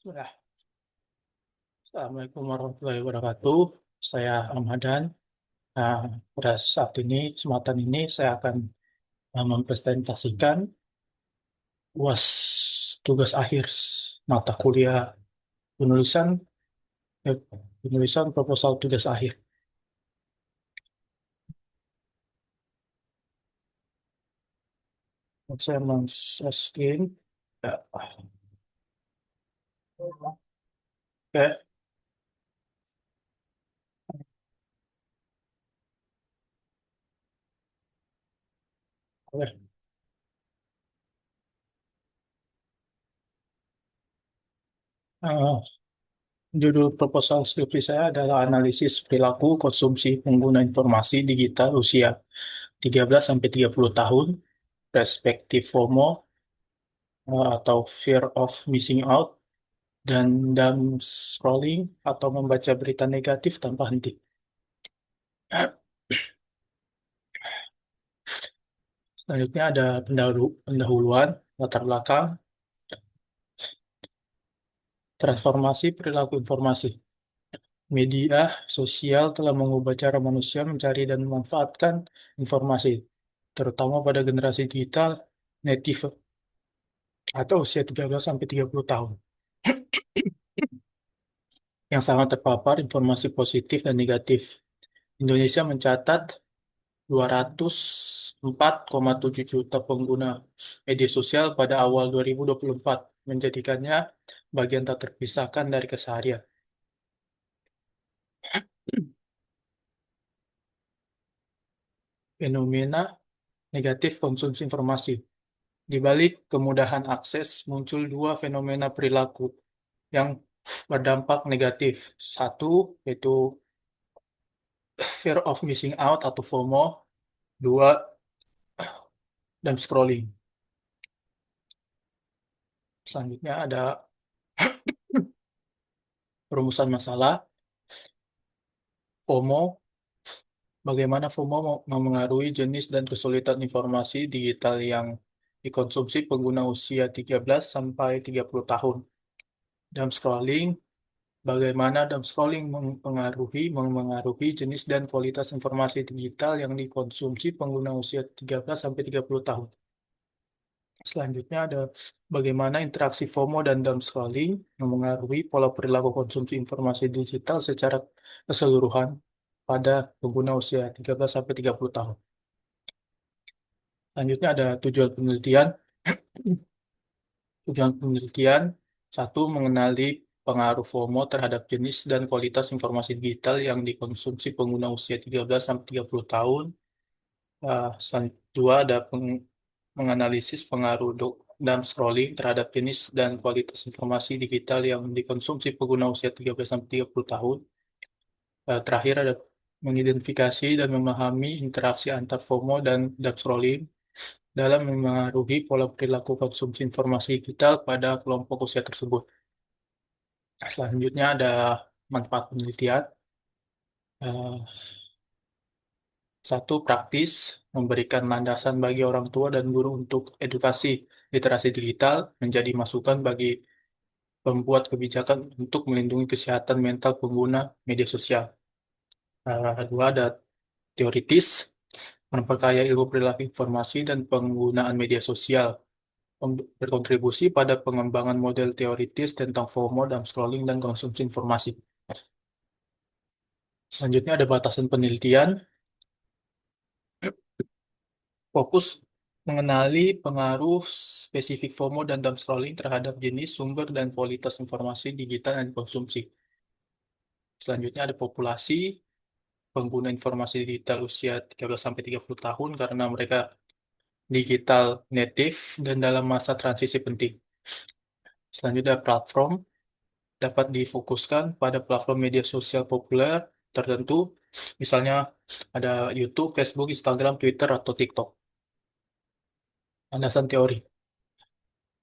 Ya, Assalamualaikum warahmatullahi wabarakatuh. Saya Ramadan. Nah, pada saat ini, kesempatan ini saya akan mempresentasikan UAS tugas akhir mata kuliah penulisan eh, penulisan proposal tugas akhir. Saya men-share screen. Ya, oke, oke. Eh, Judul proposal skripsi saya adalah analisis perilaku konsumsi pengguna informasi digital usia 13 sampai 30 tahun, perspektif FOMO atau fear of missing out, dan scrolling atau membaca berita negatif tanpa henti. Selanjutnya ada pendahuluan, latar belakang, transformasi perilaku informasi. Media sosial telah mengubah cara manusia mencari dan memanfaatkan informasi, terutama pada generasi digital native atau usia 13 sampai 30 tahun, yang sangat terpapar informasi positif dan negatif. Indonesia mencatat 204,7 juta pengguna media sosial pada awal 2024, menjadikannya bagian tak terpisahkan dari keseharian. Fenomena negatif konsumsi informasi. Di balik kemudahan akses, muncul dua fenomena perilaku yang berdampak negatif. Satu, yaitu fear of missing out atau FOMO. Dua, dan scrolling. Selanjutnya ada perumusan masalah. FOMO. Bagaimana FOMO memengaruhi jenis dan kesulitan informasi digital yang dikonsumsi pengguna usia 13 sampai 30 tahun. Dumb scrolling, bagaimana dumb scrolling memengaruhi jenis dan kualitas informasi digital yang dikonsumsi pengguna usia 13 sampai 30 tahun. Selanjutnya ada bagaimana interaksi FOMO dan dumb scrolling memengaruhi pola perilaku konsumsi informasi digital secara keseluruhan pada pengguna usia 13 sampai 30 tahun. Selanjutnya ada tujuan penelitian. Tujuan penelitian, satu, mengenali pengaruh FOMO terhadap jenis dan kualitas informasi digital yang dikonsumsi pengguna usia 13 sampai 30 tahun. Dua, ada menganalisis pengaruh dan scrolling terhadap jenis dan kualitas informasi digital yang dikonsumsi pengguna usia 13 sampai 30 tahun. Terakhir ada mengidentifikasi dan memahami interaksi antar FOMO dan scrolling dalam memengaruhi pola perilaku konsumsi informasi digital pada kelompok usia tersebut. Selanjutnya ada manfaat penelitian. Eh, Satu, praktis, memberikan landasan bagi orang tua dan guru untuk edukasi literasi digital, menjadi masukan bagi pembuat kebijakan untuk melindungi kesehatan mental pengguna media sosial. Dua, ada teoritis, memperkaya ilmu perilaku informasi dan penggunaan media sosial, berkontribusi pada pengembangan model teoritis tentang FOMO dan scrolling dan konsumsi informasi. Selanjutnya ada batasan penelitian, fokus mengenali pengaruh spesifik FOMO dan dumb scrolling terhadap jenis, sumber, dan kualitas informasi digital yang dikonsumsi. Selanjutnya ada populasi pengguna informasi digital usia 13 sampai 30 tahun karena mereka digital native dan dalam masa transisi penting. Selanjutnya platform, dapat difokuskan pada platform media sosial populer tertentu, misalnya ada YouTube, Facebook, Instagram, Twitter, atau TikTok. Landasan teori.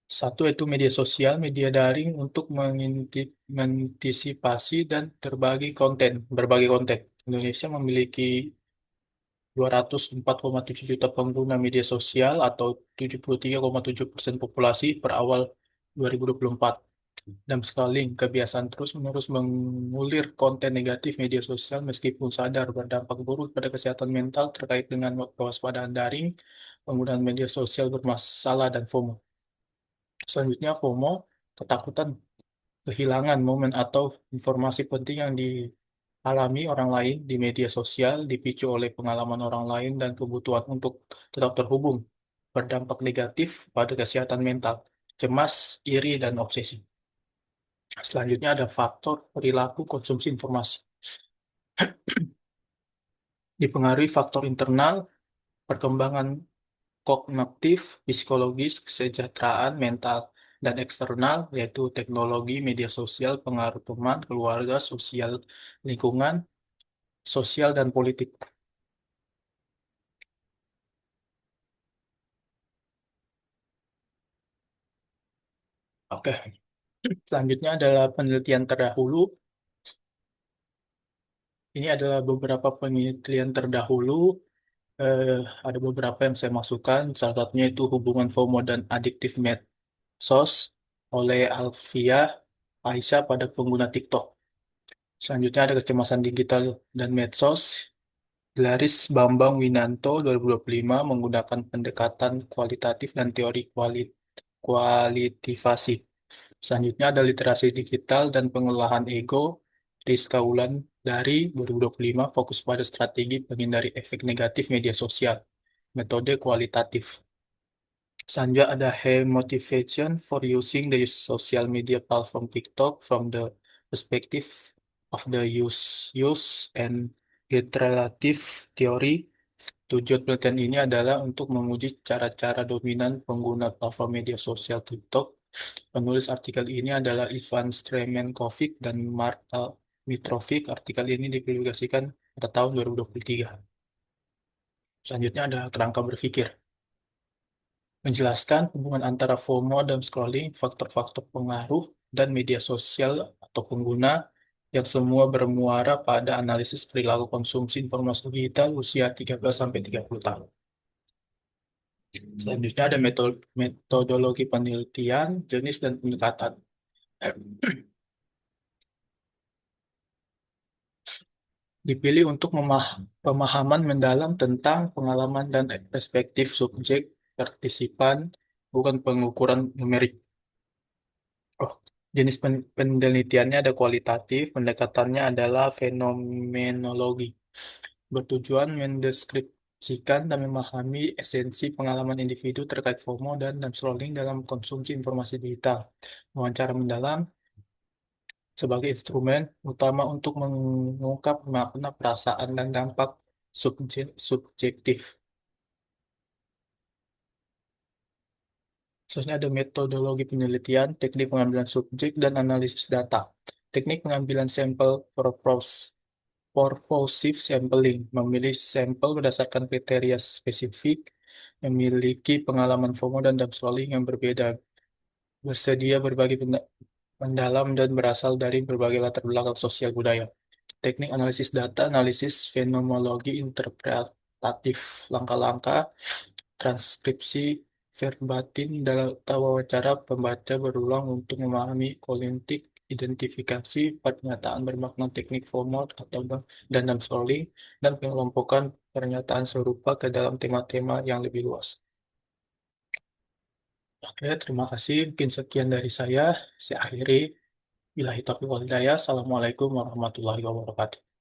Satu, itu media sosial, media daring untuk mengantisipasi dan berbagai konten. Indonesia memiliki 204,7 juta pengguna media sosial atau 73,7% populasi per awal 2024. Dan scrolling, kebiasaan terus-menerus mengulir konten negatif media sosial meskipun sadar berdampak buruk pada kesehatan mental terkait dengan kewaspadaan daring, penggunaan media sosial bermasalah, dan FOMO. Selanjutnya, FOMO, ketakutan kehilangan momen atau informasi penting yang dialami orang lain di media sosial, dipicu oleh pengalaman orang lain dan kebutuhan untuk tetap terhubung, berdampak negatif pada kesehatan mental, cemas, iri, dan obsesi. Selanjutnya ada faktor perilaku konsumsi informasi. Dipengaruhi faktor internal, perkembangan kognitif, psikologis, kesejahteraan mental, dan eksternal, yaitu teknologi, media sosial, pengaruh teman, keluarga, sosial lingkungan, sosial, dan politik. Oke, selanjutnya adalah penelitian terdahulu. Ini adalah beberapa penelitian terdahulu. Eh, ada beberapa yang saya masukkan. Salah satunya itu hubungan FOMO dan adiktif medsos oleh Alfia Aisyah pada pengguna TikTok. Selanjutnya ada kecemasan digital dan medsos. Gladys Bambang Winanto 2025 menggunakan pendekatan kualitatif dan teori kualitivasi. Selanjutnya ada literasi digital dan pengelolaan ego. Rizka Wulan dari 2025 fokus pada strategi menghindari efek negatif media sosial. Metode kualitatif. Selanjutnya ada Hey Motivation for using the social media platform TikTok from the perspective of the use and get relative theory. Tujuan penelitian ini adalah untuk menguji cara-cara dominan pengguna platform media sosial TikTok. Penulis artikel ini adalah Ivan Stremenkovic dan Marta Mitrovic. Artikel ini dipublikasikan pada tahun 2023. Selanjutnya ada kerangka berpikir. Menjelaskan hubungan antara FOMO dan scrolling, faktor-faktor pengaruh, dan media sosial atau pengguna yang semua bermuara pada analisis perilaku konsumsi informasi digital usia 13-30 tahun. Selanjutnya ada metodologi penelitian, jenis, dan pendekatan. Dipilih untuk pemahaman mendalam tentang pengalaman dan perspektif subjek partisipan, bukan pengukuran numerik. Oh, jenis penelitiannya ada kualitatif, pendekatannya adalah fenomenologi. Bertujuan mendeskripsikan dan memahami esensi pengalaman individu terkait FOMO dan scrolling dalam konsumsi informasi digital. Wawancara mendalam sebagai instrumen utama untuk mengungkap makna, perasaan, dan dampak subjektif. Selanjutnya ada metodologi penelitian, teknik pengambilan subjek, dan analisis data. Teknik pengambilan sampel purposive sampling, memilih sampel berdasarkan kriteria spesifik, memiliki pengalaman FOMO dan dump scrolling yang berbeda, bersedia berbagi mendalam dan berasal dari berbagai latar belakang sosial budaya. Teknik analisis data, analisis fenomenologi interpretatif, langkah-langkah, transkripsi verbatim, data wawancara pembaca berulang untuk memahami kolintik, identifikasi pernyataan bermakna teknik formal atau dan scrolling, dan pengelompokan pernyataan serupa ke dalam tema-tema yang lebih luas. Oke, terima kasih. Mungkin sekian dari saya. Saya akhiri. Billahi taufiq wal hidayah. Assalamualaikum warahmatullahi wabarakatuh.